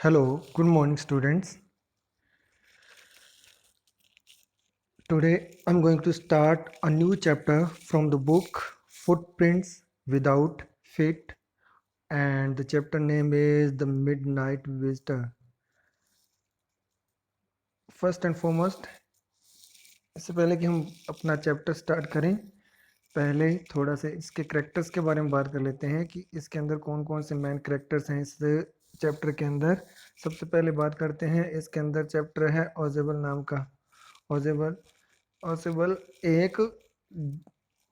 Hello, good morning, students. Today I'm going to start a new chapter from the book Footprints Without Feet, and the chapter name is The Midnight Visitor. First and foremost, इससे पहले कि हम अपना chapter start करें, पहले थोड़ा सा इसके करेक्टर्स के बारे में बात कर लेते हैं कि इसके अंदर कौन कौन से मेन करेक्टर्स हैं इस चैप्टर के अंदर। सबसे पहले बात करते हैं, इसके अंदर चैप्टर है ऑजेबल नाम का। ऑजेबल ऑजेबल एक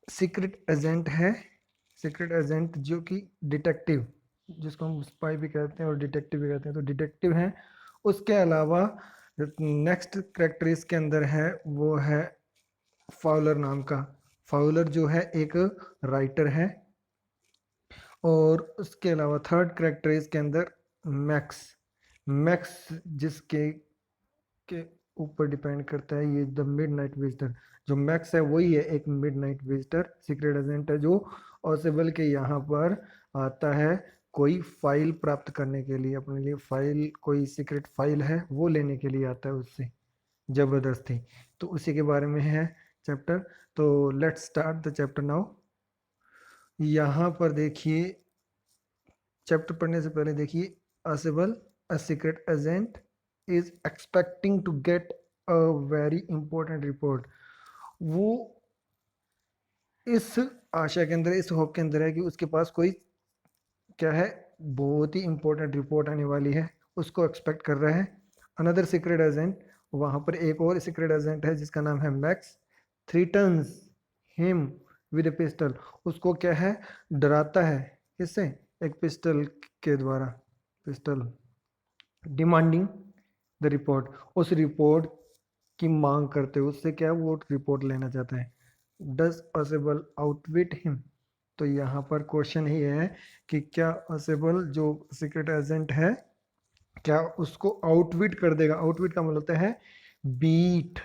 सीक्रेट एजेंट है। सीक्रेट एजेंट जो कि डिटेक्टिव, जिसको हम स्पाई भी कहते हैं और डिटेक्टिव भी कहते हैं, तो डिटेक्टिव है। उसके अलावा नेक्स्ट करेक्टर इसके अंदर है वो है फाउलर नाम का। फाउलर जो है एक राइटर है। और उसके अलावा थर्ड करेक्टर इसके अंदर मैक्स। मैक्स जिसके के ऊपर डिपेंड करता है ये द मिडनाइट विजिटर। जो मैक्स है वही है एक मिडनाइट विजिटर, सीक्रेट एजेंट है जो ऑसेबल के यहाँ पर आता है कोई फाइल प्राप्त करने के लिए, अपने लिए फाइल, कोई सीक्रेट फाइल है वो लेने के लिए आता है उससे जबरदस्ती। तो उसी के बारे में है चैप्टर। तो let's start the chapter now. यहाँ पर देखिए, चैप्टर पढ़ने से पहले देखिए, Ausable a secret agent is expecting to get a very important report. वो इस आशा के अंदर, इस होप के अंदर है कि उसके पास कोई क्या है, बहुत ही इंपॉर्टेंट रिपोर्ट आने वाली है, उसको एक्सपेक्ट कर रहा है। अनदर सीक्रेट एजेंट, वहां पर एक और सीक्रेट एजेंट है जिसका नाम है Max, threatens him with a pistol. उसको क्या है, डराता है। किससे? एक पिस्टल के द्वारा। पिस्टल डिमांडिंग द रिपोर्ट, उस रिपोर्ट की मांग करते हुए उससे क्या वो रिपोर्ट लेना चाहता है। Does Ausable outwit him? तो यहाँ पर क्वेश्चन ही है कि क्या असेबल जो सीक्रेट एजेंट है क्या उसको आउटविट कर देगा। आउटविट का मतलब होता है बीट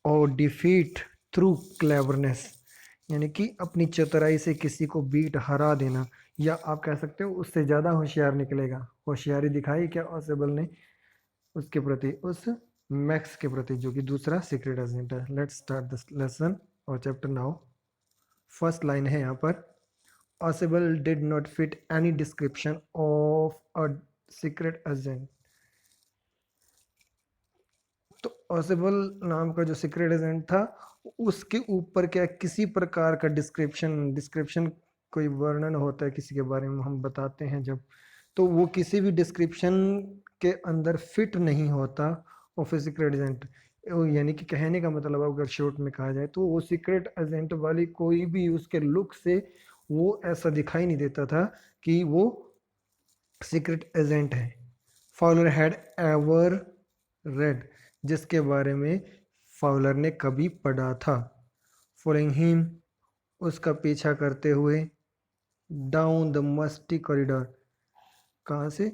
और डिफीट थ्रू क्लेवरनेस, यानी कि अपनी चतुराई से किसी को बीट हरा देना, या आप कह सकते हो उससे ज़्यादा होशियार निकलेगा। होशियारी दिखाई क्या ऑसेबल ने उसके प्रति, उस मैक्स के प्रति जो कि दूसरा सीक्रेट एजेंट है। लेट्स स्टार्ट दिस लेसन और चैप्टर नाउ। फर्स्ट लाइन है यहाँ पर, Ausable did not fit any description of a secret agent. तो ऑसेबल नाम का जो सीक्रेट एजेंट था उसके ऊपर क्या किसी प्रकार का डिस्क्रिप्शन, डिस्क्रिप्शन कोई वर्णन होता है किसी के बारे में, हम बताते हैं जब, तो वो किसी भी डिस्क्रिप्शन के अंदर फिट नहीं होता ऑफ ए सीक्रेट एजेंट। यानी कि कहने का मतलब अगर शॉर्ट में कहा जाए तो वो सीक्रेट एजेंट वाली कोई भी उसके लुक से वो ऐसा दिखाई नहीं देता था कि वो सीक्रेट एजेंट है। फाउलर हैड एवर रेड, जिसके बारे में फाउलर ने कभी पढ़ा था। फॉलोइंग हिम, उसका पीछा करते हुए। डाउन द मस्टी कॉरिडोर, कहाँ से?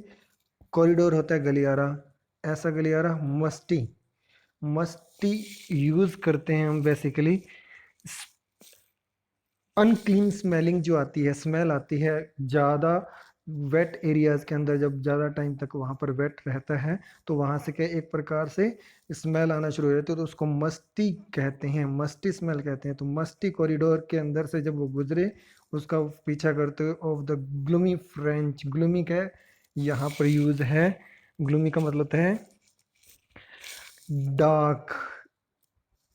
कॉरिडोर होता है गलियारा, ऐसा गलियारा मस्टी। मस्टी यूज करते हैं हम बेसिकली अनक्लीन स्मेलिंग जो आती है, स्मेल आती है ज़्यादा वेट एरियाज के अंदर, जब ज़्यादा टाइम तक वहाँ पर वेट रहता है तो वहाँ से क्या एक प्रकार से स्मेल आना शुरू हो जाती है, तो उसको मस्टी कहते हैं, मस्टी स्मेल कहते हैं। तो मस्टी कॉरिडोर के अंदर से जब वो गुजरे, उसका पीछा करते हुए of the gloomy French. Gloomy का यहाँ पर यूज है, ग्लूमी का मतलब है dark,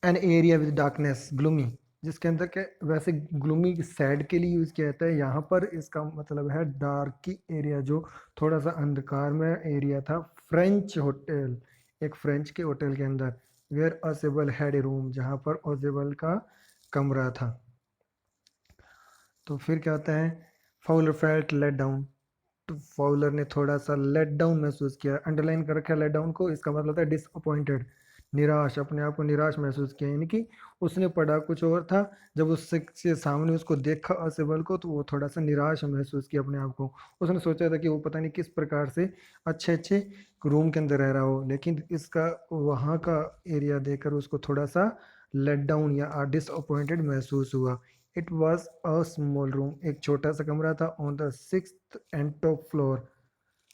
an area with darkness, gloomy, जिसके अंदर क्या, वैसे ग्लूमी सैड के लिए यूज किया जाता है, यहाँ पर इसका मतलब है डार्क की एरिया, जो थोड़ा सा अंधकार में एरिया था। फ्रेंच होटल, एक फ्रेंच के होटल के अंदर, where Ausable had a room, जहाँ पर ऑसेबल का कमरा था। तो फिर क्या होता है, फाउलर फेल्ट लेट डाउन। तो फाउलर ने थोड़ा सा लेट डाउन महसूस किया, अंडरलाइन कर रखा है लेट डाउन को, इसका मतलब होता है डिसअपॉइंटेड, निराश, अपने आप को निराश महसूस किया। यानी कि उसने पढ़ा कुछ और था, जब उससे से सामने उसको देखा असेबल को तो वो थोड़ा सा निराश महसूस किया अपने आप को। उसने सोचा था कि वो पता नहीं किस प्रकार से अच्छे अच्छे रूम के अंदर रह रहा हो, लेकिन इसका वहाँ का एरिया देखकर उसको थोड़ा सा लेट डाउन या डिसअपॉइंटेड महसूस हुआ। It was a small room, एक छोटा सा कमरा था, on the 6th and top floor,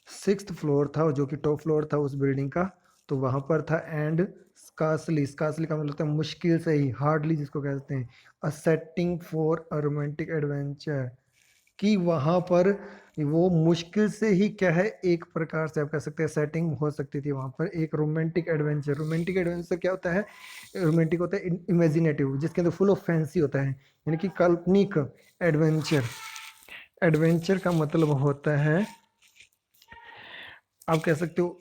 sixth floor था जो कि टॉप फ्लोर था उस बिल्डिंग का, तो वहां पर था। एंड स्कार्सली, स्कार्सली का मतलब होता है मुश्किल से ही, हार्डली जिसको कहते हैं, a setting for a romantic adventure, कि वहां पर वो मुश्किल से ही क्या है, एक प्रकार से आप कह सकते हैं सेटिंग हो सकती थी वहां पर एक रोमांटिक एडवेंचर। रोमांटिक एडवेंचर क्या होता है? रोमांटिक होता है इमेजिनेटिव, जिसके अंदर फुल ऑफ फैंसी होता है, यानी कि काल्पनिक एडवेंचर। एडवेंचर का मतलब होता है, आप कह सकते हो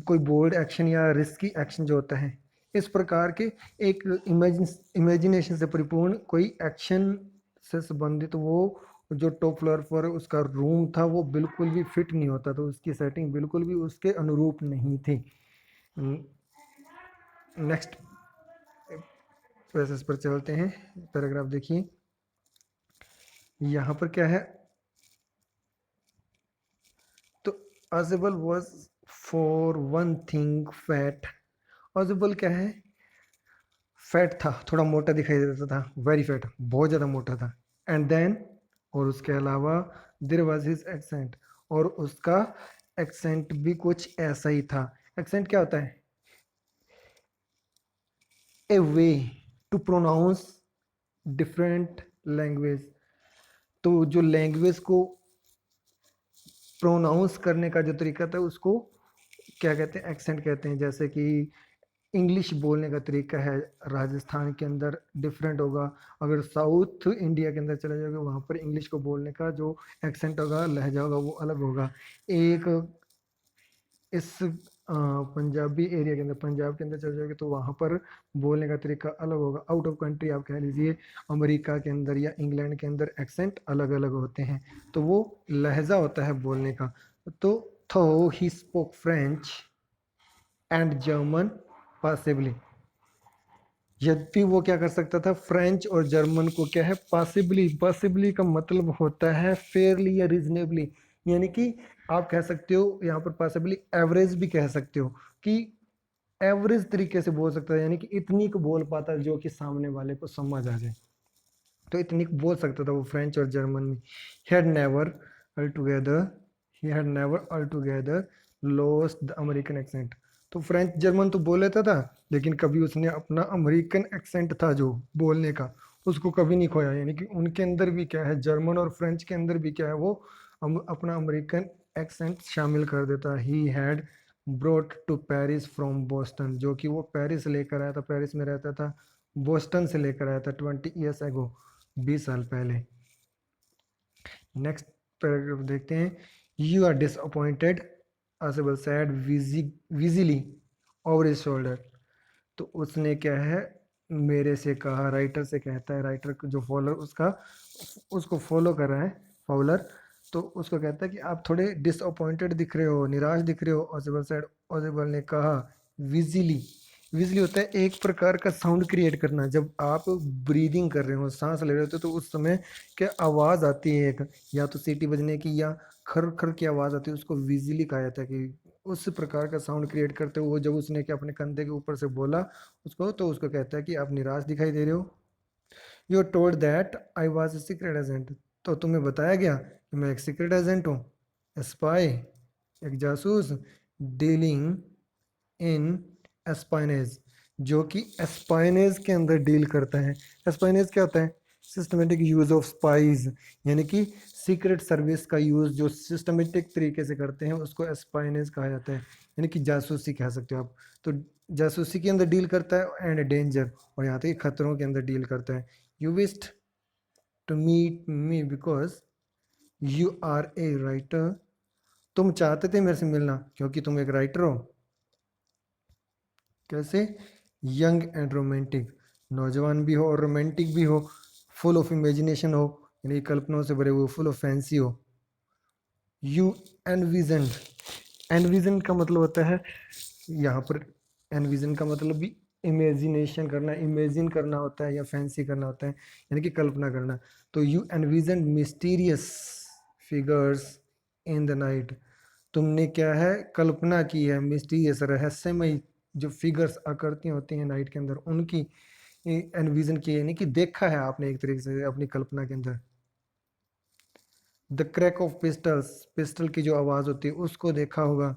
कोई बोल्ड एक्शन या रिस्की एक्शन जो होता है, इस प्रकार के एक इमेजिनेशन से परिपूर्ण कोई एक्शन से संबंधित। वो जो टॉप फ्लोर पर उसका रूम था वो बिल्कुल भी फिट नहीं होता, तो उसकी सेटिंग बिल्कुल भी उसके अनुरूप नहीं थी। नेक्स्ट पैसेज पर चलते हैं, पैराग्राफ देखिए। यहाँ पर क्या है, तो Ausable was for one thing fat. Ausable क्या है? फैट था, थोड़ा मोटा दिखाई देता था, वेरी फैट, बहुत ज़्यादा मोटा था। एंड देन, और उसके अलावा, देर वॉज हिज एक्सेंट, और उसका एक्सेंट भी कुछ ऐसा ही था। एक्सेंट क्या होता है? A way to pronounce different language, तो जो लैंग्वेज को प्रोनाउंस करने का जो तरीका था उसको क्या कहते हैं? एक्सेंट कहते हैं। जैसे कि इंग्लिश बोलने का तरीका है राजस्थान के अंदर डिफरेंट होगा, अगर साउथ इंडिया के अंदर चले जाओगे वहाँ पर इंग्लिश को बोलने का जो एक्सेंट होगा, लहजा होगा, वो अलग होगा। एक इस पंजाबी एरिया के अंदर, पंजाब के अंदर चले जाओगे तो वहाँ पर बोलने का तरीका अलग होगा। आउट ऑफ कंट्री आप कह लीजिए अमेरिका के अंदर या इंग्लैंड के अंदर एक्सेंट अलग अलग होते हैं, तो वो लहजा होता है बोलने का। तो थो he spoke French and German possibly, यद्यपि वो क्या कर सकता था, फ्रेंच और जर्मन को क्या है, पॉसिबली। पॉसिबली का मतलब होता है फेयरली या रीजनेबली, यानी कि आप कह सकते हो यहाँ पर पॉसिबली एवरेज भी कह सकते हो, कि एवरेज तरीके से बोल सकता है, यानी कि इतनी को बोल पाता है जो कि सामने वाले को समझ आ जाए, तो इतनी को बोल सकता था वो फ्रेंच और जर्मन में। Had never all together, he had never all together lost the American accent, तो फ्रेंच जर्मन तो बोल लेता था, लेकिन कभी उसने अपना अमेरिकन एक्सेंट था जो बोलने का, उसको कभी नहीं खोया। यानी कि उनके अंदर भी क्या है, जर्मन और फ्रेंच के अंदर भी क्या है, वो अपना अमेरिकन एक्सेंट शामिल कर देता। He had brought to Paris from Boston, जो कि वो पेरिस लेकर आया था, पेरिस में रहता था, बोस्टन से लेकर आया था 20 ईयर्स एगो, 20 साल पहले। नेक्स्ट पैराग्राफ देखते हैं। You are disappointed, Ausable said wheezily over his shoulder, तो उसने क्या है, मेरे से कहा, राइटर से कहता है, राइटर जो फॉलोअर उसका, उसको फॉलो कर रहा है, फॉलोअर, तो उसको कहता है कि आप थोड़े डिसअपॉइंटेड दिख रहे हो, निराश दिख रहे हो। ऑजिबल सेड, ऑजिबल ने कहा, विजिली, विजिली होता है एक प्रकार का साउंड क्रिएट करना, जब आप ब्रीदिंग कर रहे हो, सांस ले रहे होते हो, तो उस समय क्या आवाज़ आती है एक, या तो सीटी बजने की या खर खर की आवाज़ आती है, उसको विजिली कहा जाता है। कि उस प्रकार का साउंड क्रिएट करते हुए जब उसने क्या अपने कंधे के ऊपर से बोला उसको, तो उसको कहता है कि आप निराश दिखाई दे रहे हो। You are told that I was a secret agent, तो तुम्हें बताया गया कि मैं एक सीक्रेट एजेंट हूँ, स्पाई, एक जासूस, डीलिंग इन एस्पाइनेज, जो कि एस्पाइनेज के अंदर डील करता है। एस्पाइनेज क्या होता है? सिस्टमेटिक यूज ऑफ स्पाइज, यानी कि सीक्रेट सर्विस का यूज जो सिस्टमेटिक तरीके से करते हैं उसको एस्पाइनेज कहा जाता है, यानी कि जासूसी कह सकते हो आप। तो जासूसी के अंदर डील करता है, एंड डेंजर, और यहाँ तक खतरों के अंदर डील करता है। You wished to meet me because you are a writer, तुम चाहते थे मेरे से मिलना क्योंकि तुम एक राइटर हो। कैसे? यंग एंड रोमांटिक, नौजवान भी हो और रोमांटिक भी हो, फुल ऑफ इमेजिनेशन हो, यानी कल्पनाओं से भरे हुए, फुल ऑफ फैंसी हो। यू एनविजन, एनविजन का मतलब होता है यहाँ पर, एनविजन का मतलब भी इमेजिनेशन करना, इमेजिन करना होता है या फैंसी करना होता है, यानी कि कल्पना करना। तो you envision mysterious figures in the night, तुमने क्या है, कल्पना की है मिस्टीरियस, रहस्यमय जो फिगर्स, आकृतियां होती हैं नाइट के अंदर, उनकी एनविजन की, यानी कि देखा है आपने एक तरीके से अपनी कल्पना के अंदर। The crack of pistols, pistol की जो आवाज़ होती है उसको देखा होगा,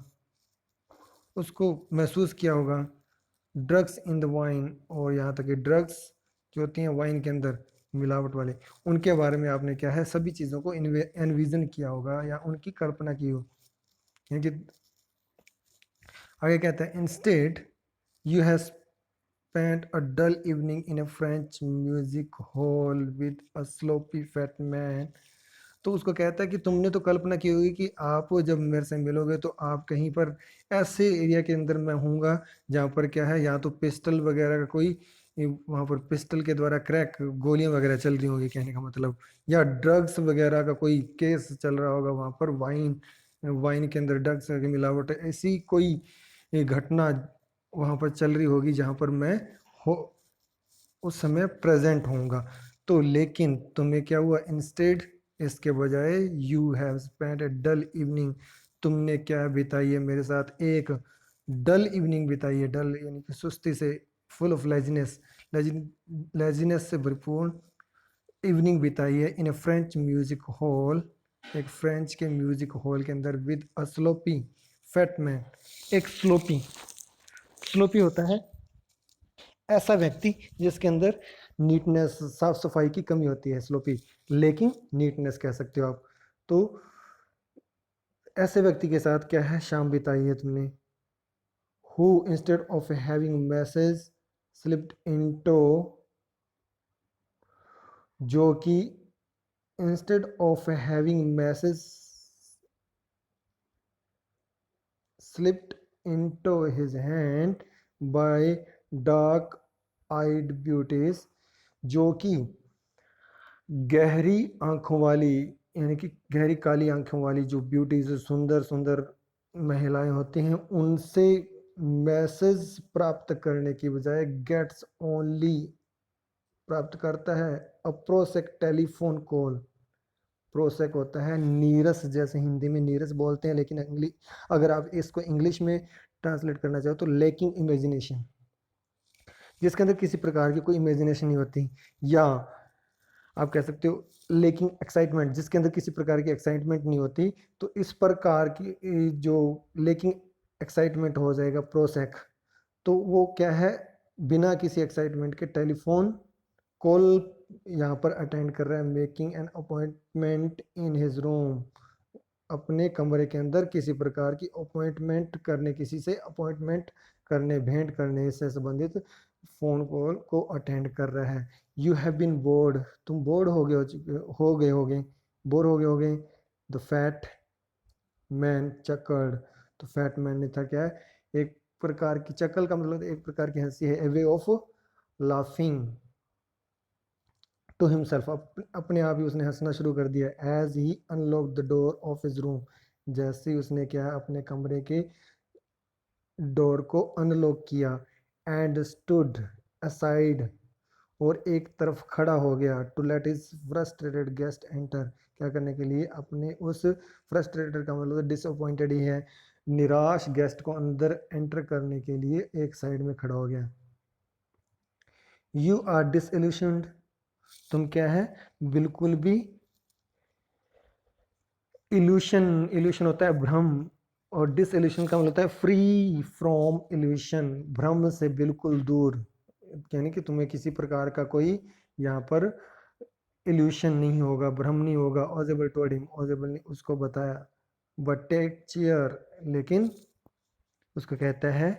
उसको महसूस किया होगा। ड्रग्स इन द वाइन, और यहाँ तक कि ड्रग्स जो होती हैं वाइन के अंदर मिलावट वाले, उनके बारे में आपने क्या है सभी चीज़ों को एनविजन किया होगा या उनकी कल्पना की हो। यानी कि आगे कहता है instead you have spent a dull evening in a French music hall with a sloppy fat man। तो उसको कहता है कि तुमने तो कल्पना की होगी कि आप जब मेरे से मिलोगे तो आप कहीं पर ऐसे एरिया के अंदर मैं हूँगा जहाँ पर क्या है या तो पिस्टल वगैरह का कोई, वहाँ पर पिस्टल के द्वारा क्रैक गोलियां वगैरह चल रही होंगी कहने का मतलब, या ड्रग्स वगैरह का कोई केस चल रहा होगा वहाँ पर, वाइन वाइन के अंदर ड्रग्स की मिलावट है, ऐसी कोई घटना वहाँ पर चल रही होगी जहाँ पर मैं हो उस समय प्रेजेंट होऊंगा। तो लेकिन तुम्हें क्या हुआ, इंस्टेड इसके बजाय you have spent a dull evening, तुमने क्या बिताई है मेरे साथ एक डल इवनिंग बिताई है। डल यानी कि सुस्ती से, फुल ऑफ लेजीनेस, लेजीनेस से भरपूर इवनिंग बिताई है इन ए फ्रेंच म्यूजिक हॉल, एक फ्रेंच के म्यूजिक हॉल के अंदर with a sloppy fat man. एक स्लोपी, स्लोपी होता है ऐसा व्यक्ति जिसके अंदर नीटनेस, साफ सफाई की कमी होती है, स्लोपी, लेकिन नीटनेस कह सकते हो आप। तो ऐसे व्यक्ति के साथ क्या है शाम बिताई है तुमने। Who instead of having message slipped into, जो कि instead of having message slipped into his hand by dark eyed beauties, जो कि गहरी आंखों वाली, यानी कि गहरी काली आंखों वाली जो ब्यूटीज, सुंदर सुंदर महिलाएं होती हैं, उनसे मैसेज प्राप्त करने की बजाय गेट्स ओनली, प्राप्त करता है अप्रोसेक टेलीफोन कॉल। प्रोसेक होता है नीरस, जैसे हिंदी में नीरस बोलते हैं, लेकिन अगर आप इसको इंग्लिश में ट्रांसलेट करना चाहो तो लेकिंग इमेजिनेशन, जिसके अंदर किसी प्रकार की कोई इमेजिनेशन नहीं होती, या आप कह सकते हो लेकिंग एक्साइटमेंट, जिसके अंदर किसी प्रकार की एक्साइटमेंट नहीं होती। तो इस प्रकार की जो लेकिंग एक्साइटमेंट हो जाएगा प्रोसेक, तो वो क्या है बिना किसी एक्साइटमेंट के टेलीफोन कॉल यहाँ पर अटेंड कर रहा है, making an appointment in his room, अपने कमरे के अंदर किसी प्रकार की अपॉइंटमेंट करने, किसी से अपॉइंटमेंट करने, भेंट करने से संबंधित फोन कॉल को अटेंड कर रहा है। यू हैव बीन बोर्ड, तुम बोर्ड हो गए होगे, बोर हो गए। द फैट मैन चक्कर्ड, तो फैट मैन ने था क्या है, एक प्रकार की, चक्कल का मतलब एक प्रकार की हंसी है, a way of laughing to himself, अपने आप ही उसने हंसना शुरू कर दिया। As he unlock the door of his room, जैसे ही उसने क्या है अपने कमरे के डोर को अनलॉक किया। एंड स्टूड असाइड, और एक तरफ खड़ा हो गया, to let his frustrated guest enter, क्या करने के लिए, अपने उस फ्रस्ट्रेटेड का मतलब डिसअपॉइंटेड ही है, निराश गेस्ट को अंदर एंटर करने के लिए एक साइड में खड़ा हो गया। यू आर डिसइल्यूशनड, तुम क्या है बिल्कुल भी, इल्यूशन, इल्यूशन होता है भ्रम, और डिसइल्यूशन का मतलब होता है फ्री फ्रॉम इल्यूशन, भ्रम से बिल्कुल दूर, यानी कि तुम्हें किसी प्रकार का कोई यहाँ पर इल्यूशन नहीं होगा, भ्रम नहीं होगा। ऑजेबल टोल्ड हिम, ऑजेबल ने उसको बताया। बट टेक चेयर, लेकिन उसको कहता है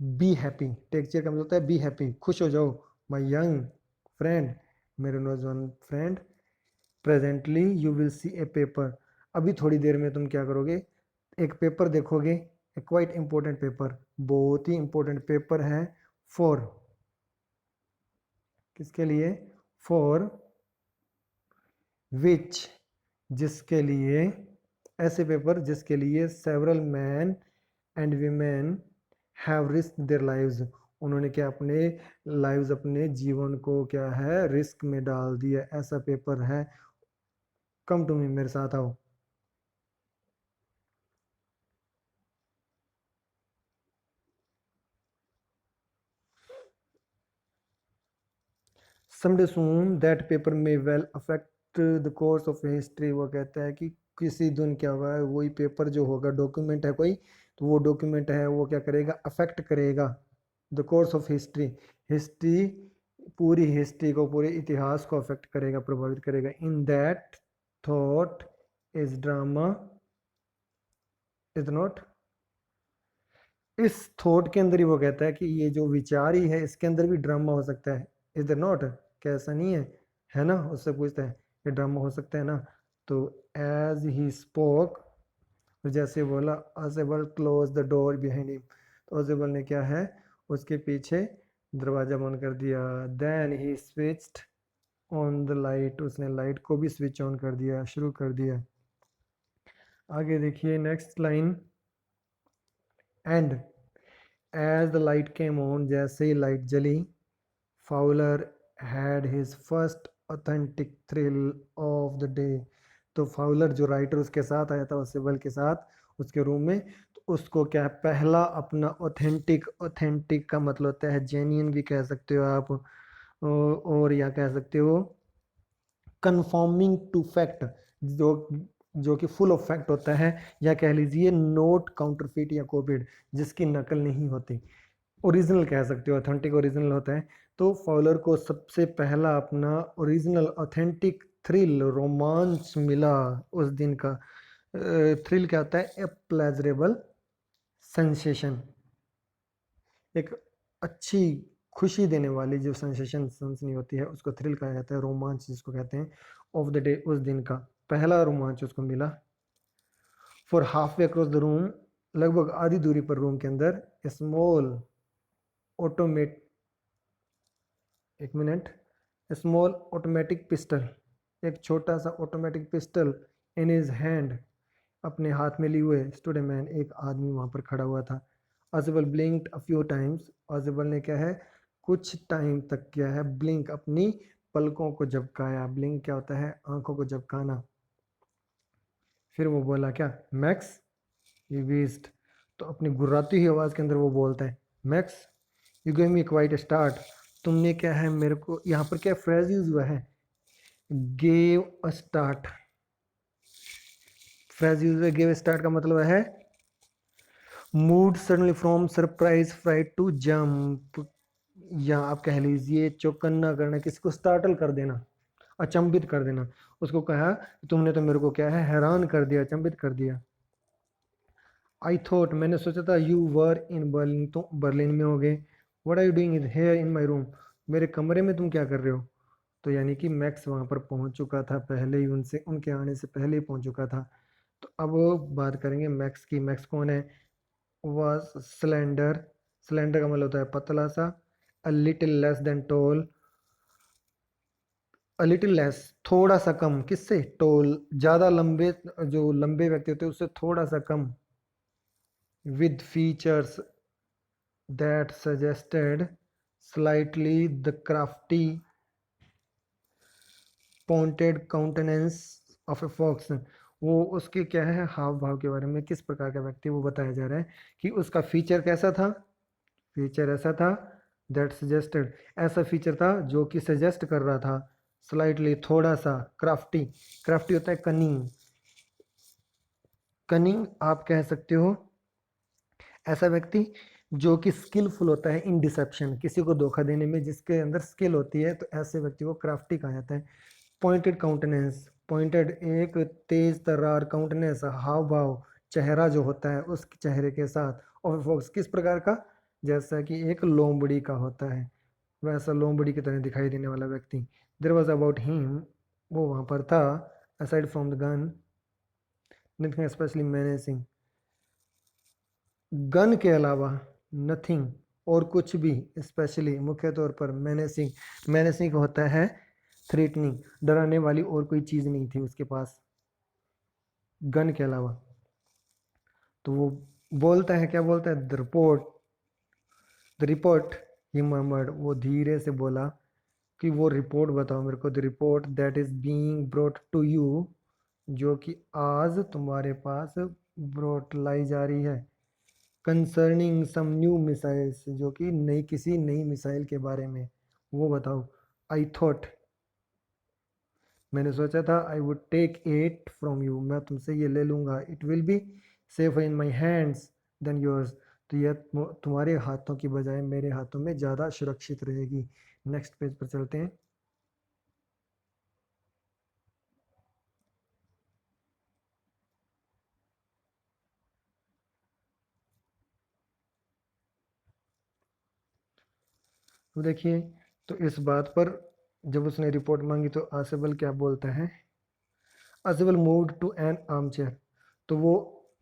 बी हैप्पी, टेक चेयर का मतलब होता है बी हैप्पी, खुश हो जाओ। माई यंग फ्रेंड, मेरे नौजवान friend, presently you will see A paper, अभी थोड़ी देर में तुम क्या करोगे, एक पेपर देखोगे, ए क्वाइट इंपॉर्टेंट पेपर, बहुत ही इंपॉर्टेंट पेपर है। फॉर, किसके लिए, फॉर विच, जिसके लिए, ऐसे पेपर जिसके लिए several man and women have risk their lives, उन्होंने क्या अपने लाइव्स, अपने जीवन को क्या है रिस्क में डाल दिया, ऐसा पेपर है। कम टू मी, मेरे साथ आओ। Someday soon that paper may well affect the course of history, वो कहता है कि किसी दिन क्या हुआ है, वही पेपर जो होगा, डॉक्यूमेंट है कोई, तो वो डॉक्यूमेंट है वो क्या करेगा, अफेक्ट करेगा the course of history, history, पूरी हिस्ट्री को, पूरे इतिहास को अफेक्ट करेगा, प्रभावित करेगा। In that thought is drama is not, इस थॉट के अंदर ही वो कहता है कि ये जो विचार ही है इसके अंदर भी ड्रामा हो सकता है। इज द नॉट, कैसा नहीं है ना, उससे पूछता है ये ड्रामा हो सकता है ना। तो एज ही स्पोक, जैसे बोला, Ausable close the door behind him, तो अजेबल ने क्या है, उसके पीछे दरवाजा बंद कर दिया। Then he switched on the light, उसने लाइट को भी स्विच ऑन कर दिया, शुरू कर दिया। आगे देखिए next line, and as the light came on, जैसे ही लाइट जली, Fowler had his first authentic thrill of the day, तो फाउलर जो राइटर उसके साथ आया था, सिबल के साथ उसके रूम में, तो उसको क्या पहला अपना ऑथेंटिक, ऑथेंटिक का मतलब होता है जेन्युइन भी कह सकते हो आप, और या कह सकते हो कन्फर्मिंग टू फैक्ट, जो जो कि फुल ऑफ फैक्ट होता है, या कह लीजिए नोट काउंटरफिट या कॉपीड, जिसकी नकल नहीं होती, ओरिजिनल कह सकते हो, ऑथेंटिक ओरिजिनल होता है। तो फॉलर को सबसे पहला अपना ओरिजिनल ऑथेंटिक थ्रिल, रोमांच मिला उस दिन का। थ्रिल क्या होता है, ए प्लेजरेबल सेंसेशन, एक अच्छी खुशी देने वाली जो सेंसेशन, सनसनी होती है, उसको थ्रिल कहा जाता है, रोमांच जिसको कहते हैं, ऑफ द डे, उस दिन का पहला रोमांच उसको मिला। For half way across the room, लगभग आधी दूरी पर रूम के अंदर, स्मॉल ऑटोमेट, एक मिनट, स्मॉल ऑटोमेटिक पिस्टल, एक छोटा सा automatic pistol, in his hand, अपने हाथ में लिए हुए, स्टूड ए मैन, एक आदमी वहां पर खड़ा हुआ था। अजबल ब्लिंक्ड अ फ्यू टाइम्स, अजबल ने क्या है, कुछ टाइम तक क्या है, ब्लिंक, अपनी पलकों को झपकाया। ब्लिंक क्या होता है, आंखों को झपकाना। फिर वो बोला क्या, मैक्स यू वीज्ड, तो अपनी गुर्राती हुई आवाज के अंदर वो बोलता है, max you give me quite start, तुमने क्या है मेरे को, यहाँ पर क्या फ्रेज यूज हुआ है, gave a start, phrase use हुआ गेव स्टार्ट का मतलब है moved suddenly from surprise fright to jump, या आप कह लीजिए चौकन्ना करना, किसी को स्टार्टल कर देना, अचंभित कर देना। उसको कहा तुमने तो मेरे को क्या है, हैरान कर दिया, अचंभित कर दिया। आई थॉट, मैंने सोचा था, यू वर इन बर्लिन, तो बर्लिन में हो गए। What are you doing is here in my room, मेरे कमरे में तुम क्या कर रहे हो। तो यानी कि मैक्स वहां पर पहुंच चुका था पहले ही, उनसे, उनके आने से पहले ही पहुंच चुका था। तो अब बात करेंगे मैक्स की। मैक्स कौन है, वॉज स्लेंडर, स्लेंडर का मतलब होता है पतला सा, a little less than toll, a little less थोड़ा सा कम, किससे, टोल ज्यादा लंबे, जो लंबे व्यक्ति होते हैं उससे थोड़ा सा कम, with features that suggested slightly the crafty pointed countenance of a fox, वो उसके क्या है, हाव भाव के बारे में, किस प्रकार का व्यक्ति वो बताया जा रहा है कि उसका फीचर कैसा था, फीचर ऐसा था, दैट सजेस्टेड, ऐसा फीचर था जो कि सजेस्ट कर रहा था, स्लाइटली थोड़ा सा, क्राफ्टी, क्राफ्टी होता है कनिंग, कनिंग आप कह सकते हो, ऐसा व्यक्ति जो कि स्किलफुल होता है इन डिसेप्शन, किसी को धोखा देने में जिसके अंदर स्किल होती है, तो ऐसे व्यक्ति को क्राफ्टी कहा जाता है। पॉइंटेड काउंटेनेंस, पॉइंटेड एक तेज तर्रार, काउंटेनेंस हाव भाव, चेहरा जो होता है उस चेहरे के साथ, और फोक्स किस प्रकार का, जैसा कि एक लोमड़ी का होता है, वैसा लोमड़ी की तरह दिखाई देने वाला व्यक्ति। देयर वॉज अबाउट हिम, वो वहां पर था, aside from the gun, nothing specially managing, gun के अलावा नथिंग, और कुछ भी, स्पेशली मुख्य तौर पर मैनेसिंग, मैनेसिंग होता है थ्रेटनिंग, डराने वाली और कोई चीज नहीं थी उसके पास गन के अलावा। तो वो बोलता है, क्या बोलता है, द रिपोर्ट ही मर्मर्ड, वो धीरे से बोला कि वो रिपोर्ट बताओ मेरे को, the report that is being brought to you, जो कि आज तुम्हारे पास ब्रोट लाई जा रही है, कंसर्निंग सम न्यू मिसाइल्स, जो कि नई, किसी नई मिसाइल के बारे में, वो बताओ। आई थॉट, मैंने सोचा था I would take it from you, मैं तुमसे ये ले लूँगा, it will be safer in my hands than yours, तो यह तुम्हारे हाथों की बजाय मेरे हाथों में ज़्यादा सुरक्षित रहेगी। नेक्स्ट पेज पर चलते हैं। तो देखिए, तो इस बात पर जब उसने रिपोर्ट मांगी तो आसिबल क्या बोलता है, Ausable moved to an armchair, तो वो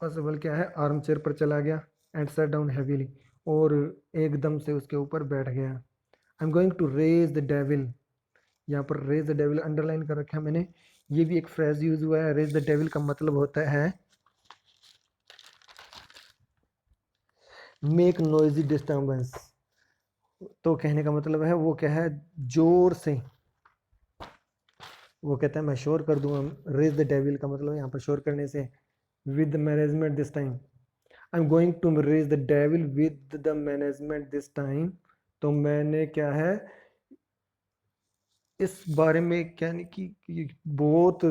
आसिबल क्या है, आर्म चेयर पर चला गया एंड सैट डाउन हैवीली, और एकदम से उसके ऊपर बैठ गया। I am going to raise the devil, यहाँ पर रेज द डेविल अंडरलाइन कर रखा है मैंने, ये भी एक फ्रेज यूज हुआ है। रेज द डेविल का मतलब होता है मेक नॉइजी डिस्टर्बेंस, तो कहने का मतलब है वो क्या है, जोर से, वो कहता है मैं शोर कर दूंगा। रेज द डेविल का मतलब यहाँ पर शोर करने से, with the management this time, I am going to raise the devil with the management this time, तो मैंने क्या है इस बारे में क्या नहीं कि बहुत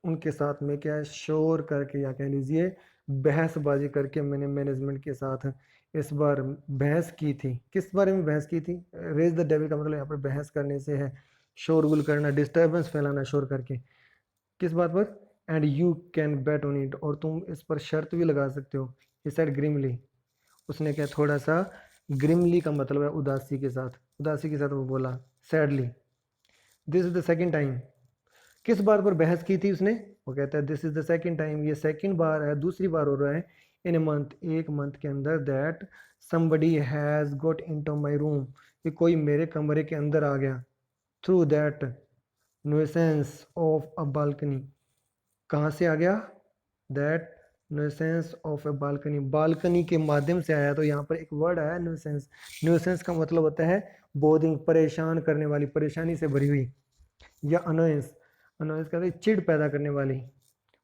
उनके साथ में क्या है शोर करके, या कह लीजिए बहसबाजी करके मैंने मैनेजमेंट के साथ इस बार बहस की थी। किस बारे में बहस की थी, रेज द डेविल का मतलब यहाँ पर बहस करने से है, शोरगुल करना, डिस्टर्बेंस फैलाना शोर करके। किस बात पर, and you can bet on it, और तुम इस पर शर्त भी लगा सकते हो। ही सेड ग्रिमली, उसने क्या थोड़ा सा, ग्रिमली का मतलब है उदासी के साथ, उदासी के साथ वो बोला sadly. This is the second time, किस बात पर बहस की थी उसने, वो कहता है this is the second time, ये सेकेंड बार है, दूसरी बार हो रहा है, इन ए मंथ, एक मंथ के अंदर, that somebody has got into my room, कि कोई मेरे कमरे के अंदर आ गया, through that nuisance of a balcony, कहाँ से आ गया, that nuisance of a balcony, balcony के माध्यम से आया। तो यहाँ पर एक वर्ड आया nuisance, nuisance का मतलब होता है बोरिंग, परेशान करने वाली, परेशानी से भरी हुई, या अनोयंस, अनोयंस कहते हैं चिढ़ पैदा करने वाली,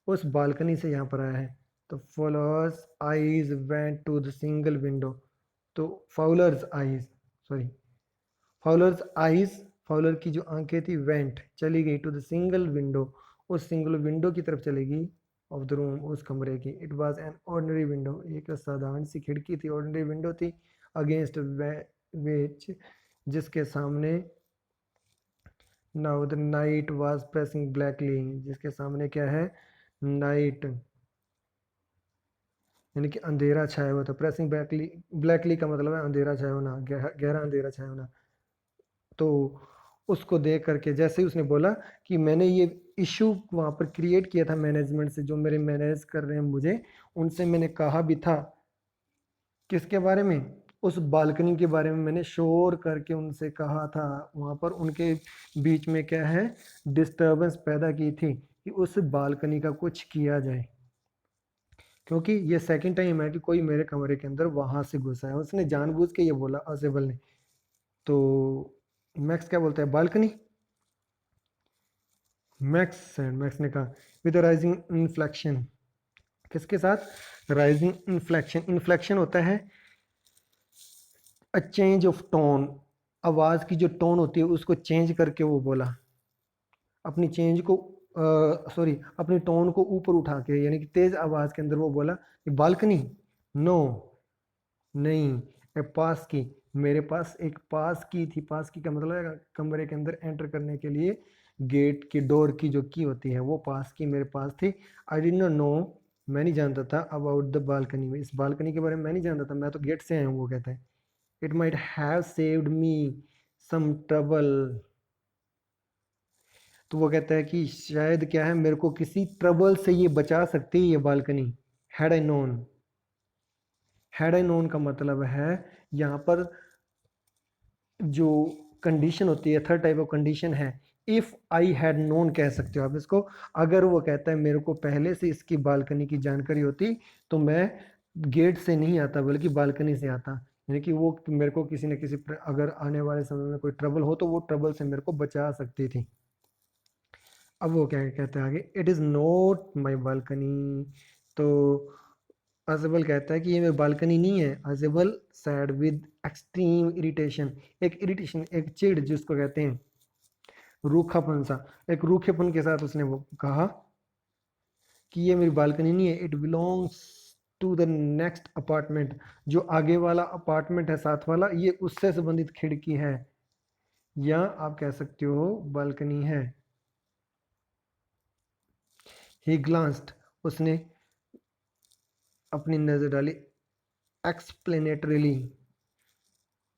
उस बालकनी से यहाँ पर आया है। तो Fowler's eyes went to the single window, तो Fowler's eyes, sorry, Fowler's eyes, Fowler की जो आंखें थी, वेंट चली गई, टू द सिंगल विंडो, उस सिंगल विंडो की तरफ चलेगी, ऑफ द रूम, उस कमरे की। It was an ordinary window, एक साधारण सी खिड़की थी, ऑर्डिनरी विंडो थी, अगेंस्ट विच, जिसके सामने, now the night was pressing blackly, जिसके सामने क्या है, नाइट यानी कि अंधेरा छाया हुआ था। प्रेसिंग ब्लैकली, ब्लैकली का मतलब है अंधेरा छाया होना, गहरा अंधेरा छाया होना। तो उसको देख करके जैसे ही उसने बोला कि मैंने ये इशू वहाँ पर क्रिएट किया था मैनेजमेंट से, जो मेरे मैनेज कर रहे हैं मुझे, उनसे मैंने कहा भी था, किसके बारे में, उस बालकनी के बारे में मैंने शोर करके उनसे कहा था, वहाँ पर उनके बीच में क्या है, डिस्टर्बेंस पैदा की थी कि उस बालकनी का कुछ किया जाए, क्योंकि ये सेकंड टाइम है कि कोई मेरे कमरे के अंदर वहां से घुसा है। उसने जानबूझ के ये बोला असेबल ने। तो मैक्स क्या बोलता है, बालकनी, मैक्स ने कहा विद राइजिंग इन्फ्लेक्शन, किसके साथ, राइजिंग इन्फ्लेक्शन, इन्फ्लेक्शन होता है अ चेंज ऑफ टोन, आवाज़ की जो टोन होती है उसको चेंज करके वो बोला, अपनी चेंज को, सॉरी, अपनी टोन को ऊपर उठा के, यानी कि तेज आवाज़ के अंदर वो बोला कि बालकनी, नो, नहीं, ए पास की, मेरे पास एक पास की थी, पास की का मतलब है कमरे के अंदर एंटर करने के लिए गेट की डोर की जो की होती है, वो पास की मेरे पास थी। आई डिड नॉट नो, मैं नहीं जानता था, अबाउट द बालकनी, इस बालकनी के बारे में मैं नहीं जानता था, मैं तो गेट से आया हूँ, वो कहता है। It might have saved me some trouble, तो वो कहता है कि शायद क्या है, मेरे को किसी ट्रबल से ये बचा सकती है ये balcony, had I known, had I known का मतलब है यहाँ पर जो कंडीशन होती है, थर्ड टाइप ऑफ कंडीशन है, इफ़ आई हैड नोन कह सकते हो आप इसको। अगर वो कहता है मेरे को पहले से इसकी बालकनी की जानकारी होती तो मैं गेट से नहीं आता बल्कि बालकनी से आता, यानी कि वो मेरे को किसी न किसी अगर आने वाले समय में कोई ट्रबल हो तो वो ट्रबल से मेरे को बचा सकती थी। अब वो क्या कहता है आगे, it is not my balcony, तो अजबल कहता है कि ये मेरी बालकनी नहीं है। अजबल सैड विद एक्सट्रीम इरिटेशन, एक इरिटेशन, एक चिढ़ जिसको कहते हैं, रूखापन सा, एक रूखेपन के साथ उसने वो कहा कि ये मेरी बालकनी नहीं है, it belongs to the next apartment, जो आगे वाला अपार्टमेंट है साथ वाला, ये उससे संबंधित खिड़की है, या आप कह सकते हो बालकनी है। ही ग्लांस्ड, उसने अपनी नजर डाली, एक्सप्लेनेटरीली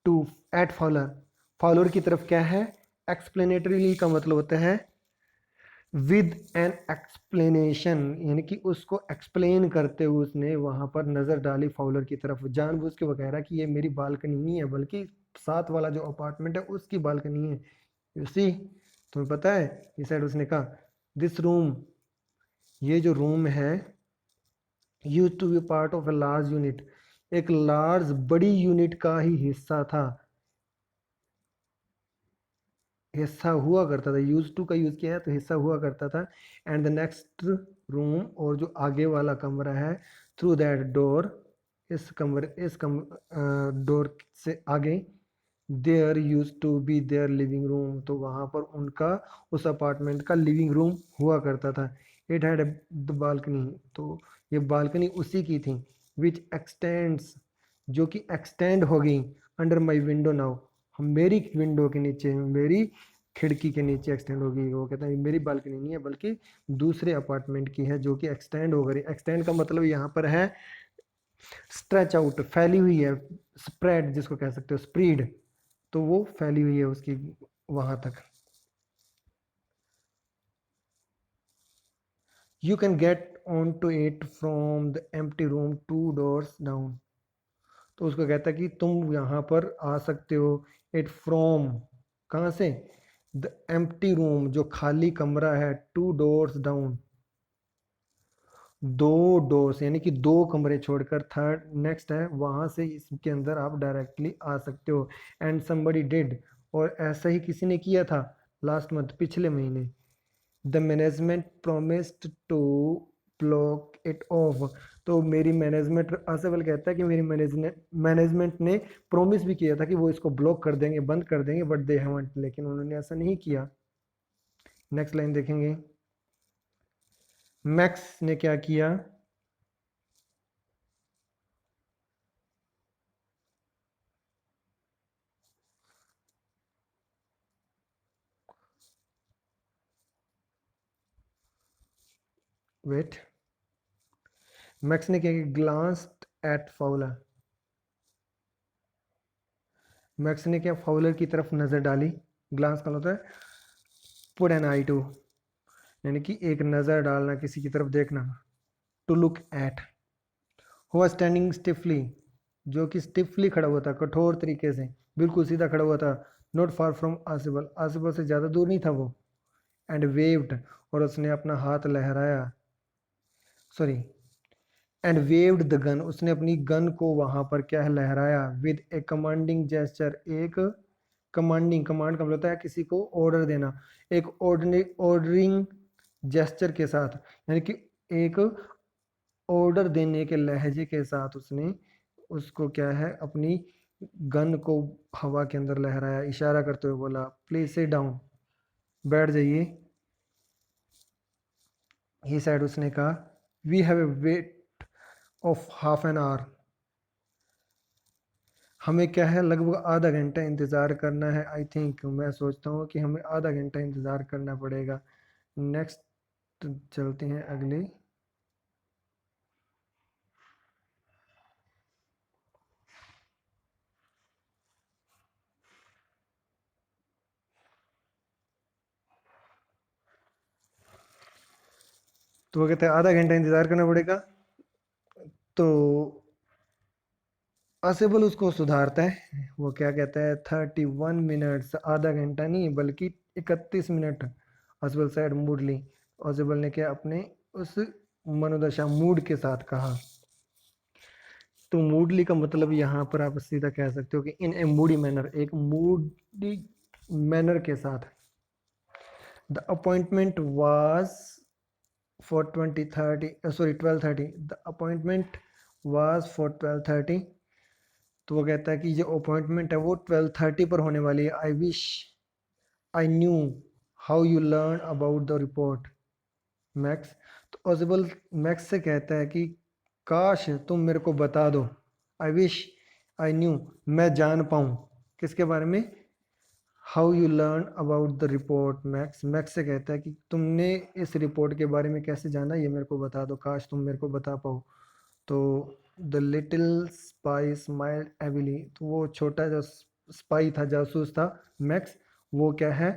टू एट फॉलोअर, फॉलोअर की तरफ क्या है, एक्सप्लेनेटरीली का मतलब होता है विद एन एक्सप्लेनेशन, यानी कि उसको एक्सप्लेन करते हुए उसने वहां पर नजर डाली फॉलोअर की तरफ, जानबूझ के वो कह रहा कि ये मेरी बालकनी नहीं है बल्कि साथ वाला जो अपार्टमेंट है उसकी बालकनी है। यू सी, तुम्हें पता है, इस साइड उसने कहा दिस रूम, ये जो रूम है, use to be part of a large unit, एक लार्ज बड़ी यूनिट का ही हिस्सा था, हिस्सा हुआ करता था, यूज टू का यूज किया है तो हिस्सा हुआ करता था। एंड द नेक्स्ट रूम, और जो आगे वाला कमरा है, थ्रू दैट डोर, इस डोर से आगे, there use to be their living room, तो वहाँ पर उनका उस अपार्टमेंट का लिविंग रूम हुआ करता था। इट हैड द बालकनी, तो ये बालकनी उसी की थी, विच एक्सटेंड्स, जो कि एक्सटेंड हो गई, अंडर माई विंडो नाउ, मेरी विंडो के नीचे, मेरी खिड़की के नीचे एक्सटेंड होगी। वो कहता है मेरी बालकनी नहीं है बल्कि दूसरे अपार्टमेंट की है जो कि एक्सटेंड हो गई। एक्सटेंड का मतलब यहाँ पर है स्ट्रेच आउट, फैली हुई है, स्प्रेड जिसको कह सकते हो, स्प्रीड, तो वो फैली हुई है उसकी वहां तक। You can get on to it from the empty room 2 doors down, तो उसको कहता है कि तुम यहाँ पर आ सकते हो, इट फ्रॉम, कहाँ से, द एम्प्टी रूम, जो खाली कमरा है, 2 doors डाउन, 2 doors यानी कि 2 कमरे छोड़कर, थर्ड नेक्स्ट है, वहां से इसके अंदर आप डायरेक्टली आ सकते हो। एंड समबडी डिड, और ऐसा ही किसी ने किया था लास्ट मंथ, पिछले महीने, the management promised to block it off, तो मेरी मैनेजमेंट, आसफल कहता है कि मेरी मैनेजमेंट ने प्रॉमिस भी किया था कि वो इसको ब्लॉक कर देंगे, बंद कर देंगे, बट दे हैवंट, लेकिन उन्होंने ऐसा नहीं किया। नेक्स्ट लाइन देखेंगे, मैक्स ने क्या किया, वेट, मैक्स ने क्या किया, ग्लांस्ड एट फाउलर, मैक्स ने क्या फाउलर की तरफ नजर डाली, ग्लांस का होता है पुट एन आई टू, यानी कि एक नजर डालना, किसी की तरफ देखना, टू लुक एट, हुआ स्टैंडिंग स्टिफली, जो कि स्टिफली खड़ा हुआ था, कठोर तरीके से, बिल्कुल सीधा खड़ा हुआ था, नॉट फार फ्रॉम आसिबल, आसिबल से ज़्यादा दूर नहीं था वो, एंड वेव्ड, और उसने अपना हाथ लहराया, sorry, and waived the gun, उसने अपनी गन को वहां पर क्या है, लहराया, विद ए कमांडिंग जेस्चर, एक कमांडिंग, कमांड का मतलब होता है किसी को ऑर्डर देना, एक ऑर्डरिंग जेस्चर के साथ, यानी कि एक ऑर्डर देने के लहजे के साथ उसने उसको क्या है, अपनी गन को हवा के अंदर लहराया, इशारा करते हुए बोला प्लीज सिट डाउन, बैठ जाइए। ही साइड उसने कहा we have a wait of half an hour, हमें क्या है लगभग आधा घंटा इंतज़ार करना है, आई थिंक, मैं सोचता हूँ कि हमें आधा घंटा इंतज़ार करना पड़ेगा। नेक्स्ट चलते हैं अगले, तो वो कहते हैं आधा घंटा इंतज़ार करना पड़ेगा, तो असेबल उसको सुधारता है, वो क्या कहता है 31 मिनट्स, आधा घंटा नहीं बल्कि 31 मिनट, असेबल साइड मूडली, असेबल ने क्या अपने उस मनोदशा मूड के साथ कहा, तो मूडली का मतलब यहाँ पर आप सीधा कह सकते हो कि इन ए मूडी मैनर, एक मूडी मैनर के साथ। The appointment was for 2030, sorry 12:30, the appointment was for 12:30, तो वो कहता है कि जो अपॉइंटमेंट है वो 12:30 पर होने वाली है। I wish I knew how you learn about the report max. तो ऑजिबल मैक्स से कहता है कि काश तुम मेरे को बता दो, आई विश आई न्यू, मैं जान पाऊँ किसके बारे में, how you learn about the report max. Max से कहता है कि तुमने इस रिपोर्ट के बारे में कैसे जाना, ये मेरे को बता दो, काश तुम मेरे को बता पाओ। तो द लिटिल स्पाई स्माइल्ड एविली, तो वो छोटा जो स्पाई था, जासूस था मैक्स, वो क्या है,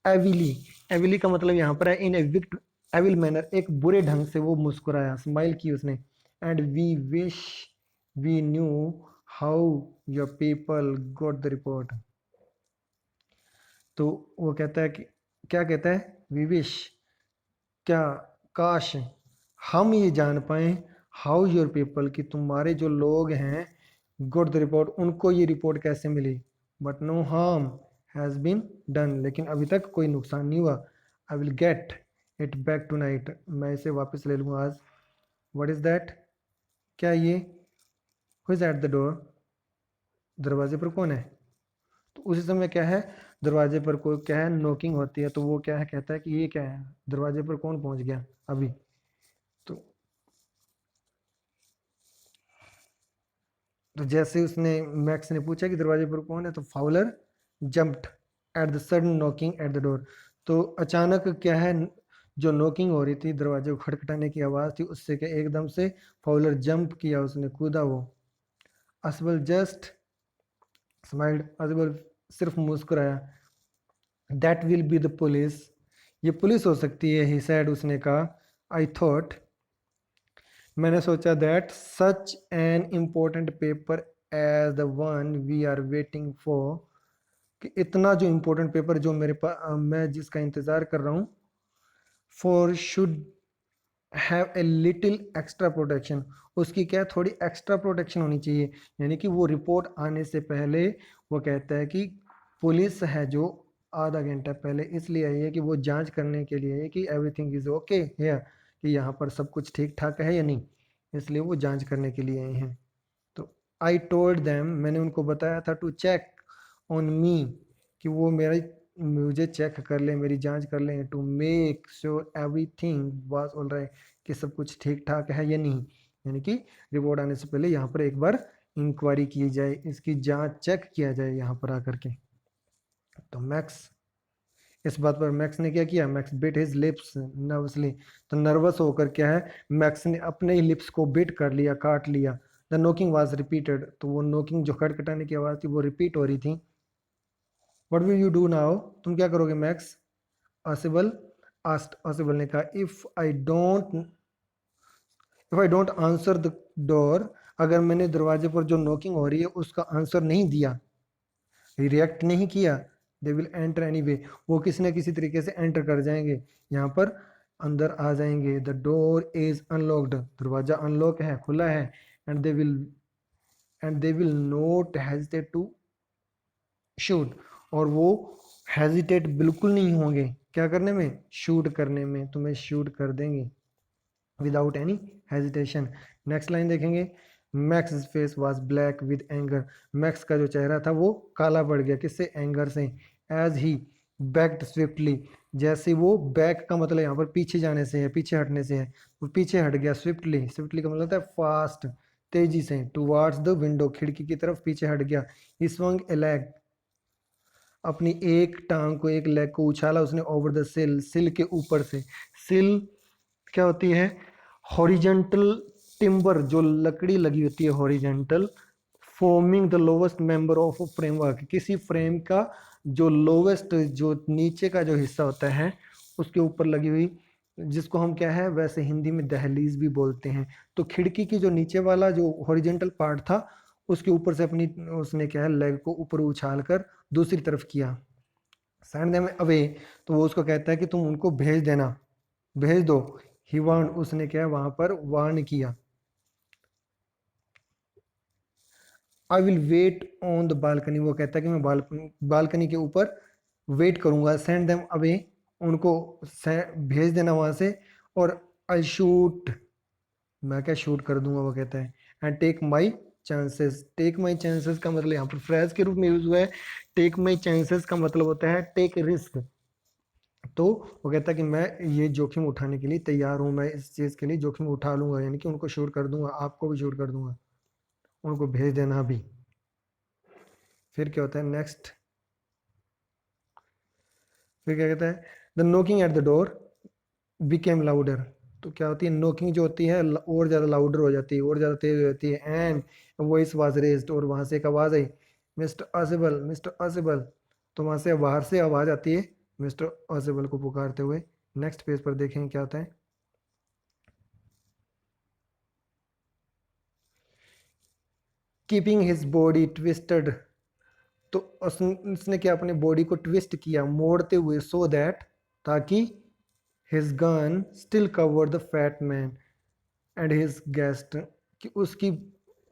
एविली। एविली का मतलब यहाँ पर है इन ए विक्ट एविल मैनर, एक बुरे ढंग से वो मुस्कुराया, स्माइल की उसने। And we wish we knew how your people got the report. तो वो कहता है कि क्या कहता है, वी विश, क्या, काश हम ये जान पाए, हाउ योर पीपल, कि तुम्हारे जो लोग हैं, गुड द रिपोर्ट, उनको ये रिपोर्ट कैसे मिली। But no harm has been done, लेकिन अभी तक कोई नुकसान नहीं हुआ। I will get it back tonight, मैं इसे वापस ले लूँगा आज। वट इज़ दैट, क्या ये, who is at the door, दरवाजे पर कौन है। तो उसी समय क्या है, दरवाजे पर कोई क्या है, नॉकिंग होती है, तो वो क्या है, कहता है कि ये क्या है, दरवाजे पर कौन पहुंच गया अभी। तो तो जैसे उसने, मैक्स ने पूछा कि दरवाजे पर कौन है, तो Fowler jumped at the sudden knocking at the door. तो अचानक क्या है, जो नॉकिंग हो रही थी, दरवाजे को खटखटाने की आवाज़ थी, उससे क्या एकदम से फाउलर जंप किया, उसने कूदा वो। असबल जस्ट स्माइल्ड, असबल सिर्फ मुस्कुराया। That will be the police, ये पुलिस हो सकती है, ही सैड, उसने कहा। आई थॉट, मैंने सोचा, that such an important paper as the one we are waiting for, कि इतना जो इम्पोर्टेंट पेपर जो मेरे पास, मैं जिसका इंतज़ार कर रहा हूँ, for should have a little extra protection, उसकी क्या थोड़ी एक्स्ट्रा प्रोटेक्शन होनी चाहिए। यानी कि वो रिपोर्ट आने से पहले वो कहता है कि पुलिस है जो आधा घंटा पहले इसलिए आई है कि वो जांच करने के लिए है कि एवरीथिंग इज़ ओके हियर, कि यहाँ पर सब कुछ ठीक ठाक है या नहीं, इसलिए वो जांच करने के लिए आए हैं। तो आई टोल्ड देम, मैंने उनको बताया था, टू चेक ऑन मी, कि वो मेरा, मुझे चेक कर ले, मेरी जांच कर लें, to make sure everything was all right, कि सब कुछ ठीक ठाक है या नहीं। यानी कि रिपोर्ट आने से पहले यहाँ पर एक बार इंक्वायरी की जाए, इसकी जांच चेक किया जाए यहाँ पर आकर के। तो मैक्स, इस बात पर मैक्स ने क्या किया, max bit his lips nervously, तो नर्वस होकर क्या है, मैक्स ने अपने ही लिप्स को बिट कर लिया, काट लिया। द नोकिंग वाज रिपीटेड, तो वो नोकिंग जो खटखटाने की आवाज़ थी वो रिपीट हो रही थी। What will you do now, तुम क्या करोगे मैक्स, आसिबल आस्ट, आसिबल ने कहा, if I don't answer the door, अगर मैंने दरवाजे पर जो नोकिंग हो रही है उसका आंसर नहीं दिया, रिएक्ट नहीं किया, they will enter any way, वो किसी न किसी तरीके से एंटर कर जाएंगे, यहाँ पर अंदर आ जाएंगे। द डोर इज अनलॉक्ड, दरवाजा अनलॉक है, खुला है। And they will not hesitate to shoot, और वो हेजिटेट बिल्कुल नहीं होंगे क्या करने में, शूट करने में, तुम्हें शूट कर देंगे without any hesitation. Next line देखेंगे, Max face was black with anger, Max का जो चेहरा था वो काला पड़ गया, किससे, एंगर से। एज ही बैक्ड स्विफ्टली, जैसे वो बैक का मतलब यहाँ पर पीछे जाने से है, पीछे हटने से है, वो पीछे हट गया। स्विफ्टली, स्विफ्टली का मतलब होता है फास्ट, तेजी से, टुवार्ड्स द विंडो, खिड़की की तरफ पीछे हट गया। ही स्वंग ए लेग, अपनी एक टांग को, एक लेग को उछाला उसने, ओवर द सिल, सिल के ऊपर से। सिल क्या होती है, हॉरिजेंटल टिम्बर, जो लकड़ी लगी होती है horizontal, forming the lowest member of framework, किसी फ्रेम का जो लोवेस्ट, जो नीचे का जो हिस्सा होता है उसके ऊपर लगी हुई, जिसको हम क्या है, वैसे हिंदी में दहलीज भी बोलते हैं। तो खिड़की की जो नीचे वाला जो हॉरिजेंटल पार्ट था उसके ऊपर से अपनी, उसने क्या है, लेग को ऊपर उछाल कर दूसरी तरफ किया। सेंड देम अवे, तो वो उसको कहता है कि तुम उनको भेज देना, भेज दो। ही वार्न, उसने क्या वहां पर वार्न किया। I will wait on the balcony, वो कहता है कि मैं बालकनी के ऊपर वेट करूंगा। सेंड देम अवे, उनको भेज देना वहां से। और आई शूट, मैं क्या शूट कर दूंगा, वो कहता है। And take my chances, take my chances का मतलब यहाँ पर फ्रेज के रूप में यूज हुआ है। टेक माई चांसेस का मतलब होता है टेक रिस्क, तो वो कहता है कि मैं ये जोखिम उठाने के लिए तैयार हूँ, मैं इस चीज़ के लिए जोखिम उठा लूंगा, यानी कि उनको शूट कर दूंगा, आपको भी शूट कर दूंगा, उनको भेज देना भी। फिर क्या होता है नेक्स्ट, फिर क्या कहता है, the knocking at the door became louder. तो क्या होती है, नोकिंग जो होती है और ज़्यादा लाउडर हो जाती है, और ज़्यादा तेज हो जाती है। एंड वॉइस वाज रेज्ड, और वहाँ से एक आवाज़ आई, मिस्टर असेबल, मिस्टर असेबल। तो वहाँ से बाहर से आवाज़ आती है मिस्टर असेबल को पुकारते हुए। नेक्स्ट पेज पर देखेंगे क्या होता है, कीपिंग हिज बॉडी ट्विस्टेड। तो उसने क्या अपने बॉडी को ट्विस्ट किया, मोड़ते हुए, सो दैट, ताकि his gun still cover the fat man and his guest, कि उसकी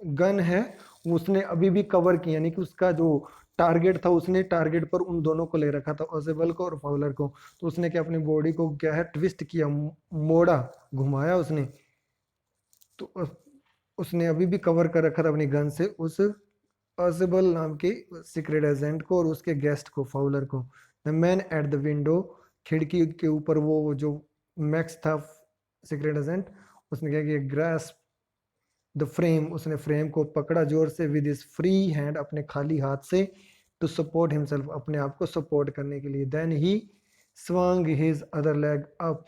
गन है उसने अभी भी कवर किया, यानी कि उसका जो टारगेट था, उसने टारगेट पर उन दोनों को ले रखा था, ओजेबल को और फाउलर को। तो उसने क्या अपनी बॉडी को क्या है ट्विस्ट किया, मोड़ा, घुमाया उसने। तो उसने अभी भी कवर कर रखा था अपनी गन से उस ओजेबल नाम के सीक्रेट एजेंट को और उसके गेस्ट को, फाउलर को। The man at the window, खिड़की के ऊपर वो जो मैक्स था सीक्रेट एजेंट, उसने क्या किया, ग्रास्प द फ्रेम, उसने फ्रेम को पकड़ा जोर से, विद हिज फ्री हैंड, अपने खाली हाथ से, टू सपोर्ट हिमसेल्फ, अपने आप को सपोर्ट करने के लिए। देन ही स्वांग हिज अदर लेग अप,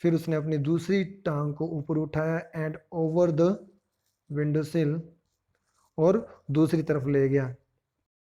फिर उसने अपनी दूसरी टांग को ऊपर उठाया, एंड ओवर द विंडो सिल, और दूसरी तरफ ले गया।